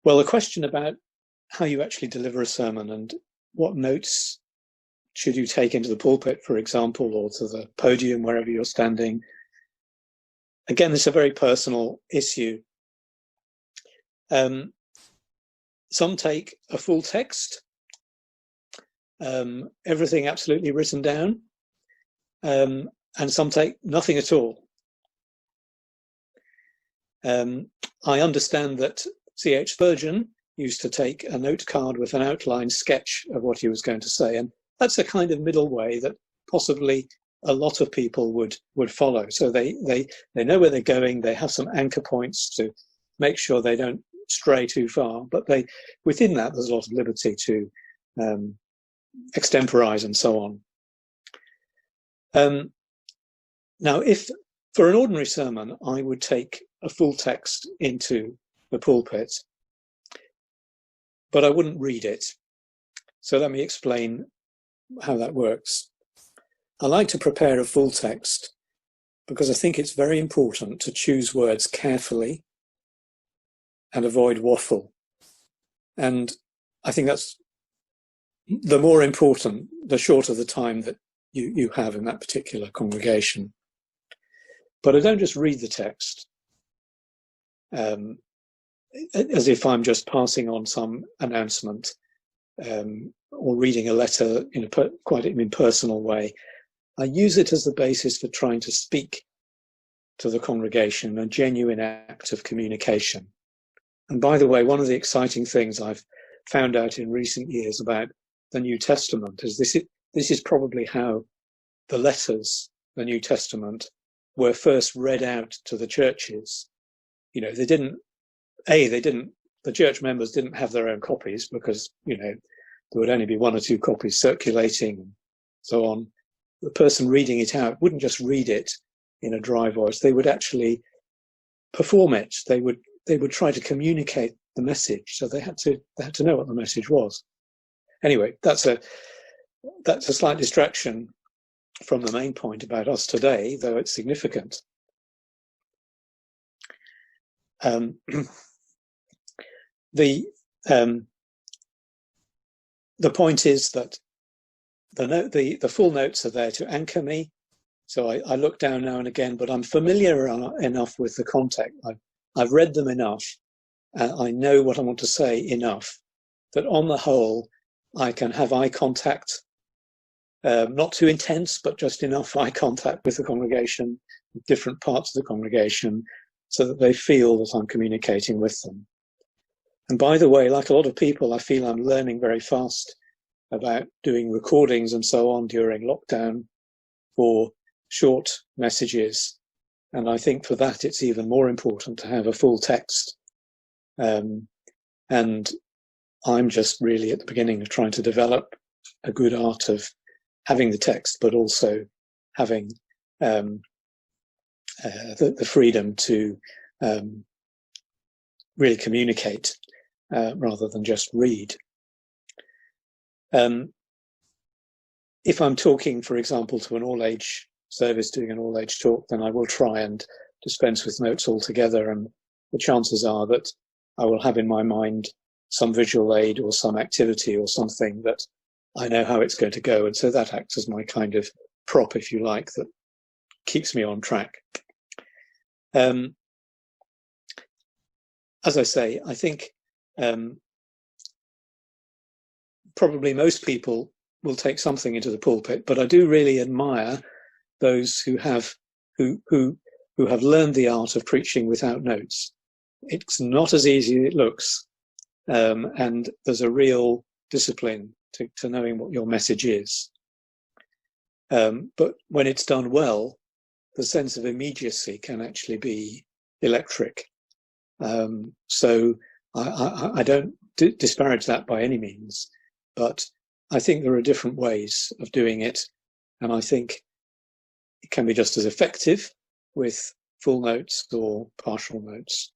Well, the question about how you actually deliver a sermon and what notes should you take into the pulpit, for example, or to the podium, wherever you're standing. Again, it's a very personal issue. Some take a full text, everything absolutely written down, and some take nothing at all. I understand that C.H. Spurgeon used to take a note card with an outline sketch of what he was going to say, and that's a kind of middle way that possibly a lot of people would follow. So they know where they're going, they have some anchor points to make sure they don't stray too far, but within that there's a lot of liberty to extemporize and so on. Now, if for an ordinary sermon I would take a full text into the pulpit, but I wouldn't read it. So let me explain how that works. I like to prepare a full text because I think it's very important to choose words carefully and avoid waffle. And I think that's the more important, the shorter the time that you have in that particular congregation. But I don't just read the text as if I'm just passing on some announcement or reading a letter in quite an impersonal way. I use it as the basis for trying to speak to the congregation, a genuine act of communication. And by the way, one of the exciting things I've found out in recent years about the New Testament is this is probably how the letters, the New Testament, were first read out to the churches. You know, the church members didn't have their own copies because, you know, there would only be one or two copies circulating and so on. The person reading it out wouldn't just read it in a dry voice. They would actually perform it. They would try to communicate the message. So they had to know what the message was. Anyway, that's a slight distraction from the main point about us today, though it's significant. The point is that the full notes are there to anchor me. So I look down now and again, but I'm familiar enough with the context. I've read them enough. I know what I want to say enough that on the whole, I can have eye contact, not too intense, but just enough eye contact with the congregation, different parts of the congregation, so that they feel that I'm communicating with them. And by the way, like a lot of people, I feel I'm learning very fast about doing recordings and so on during lockdown for short messages. And I think for that, it's even more important to have a full text. And I'm just really at the beginning of trying to develop a good art of having the text, but also having the freedom to really communicate rather than just read. If I'm talking, for example, to an all-age service, doing an all-age talk, then I will try and dispense with notes altogether, and the chances are that I will have in my mind some visual aid or some activity or something that I know how it's going to go, and so that acts as my kind of prop, if you like, that keeps me on track. As I say, I think probably most people will take something into the pulpit, but I do really admire those who have learned the art of preaching without notes. It's not as easy as it looks, and there's a real discipline to knowing what your message is. But when it's done well, the sense of immediacy can actually be electric. So I don't disparage that by any means, but I think there are different ways of doing it, and I think it can be just as effective with full notes or partial notes.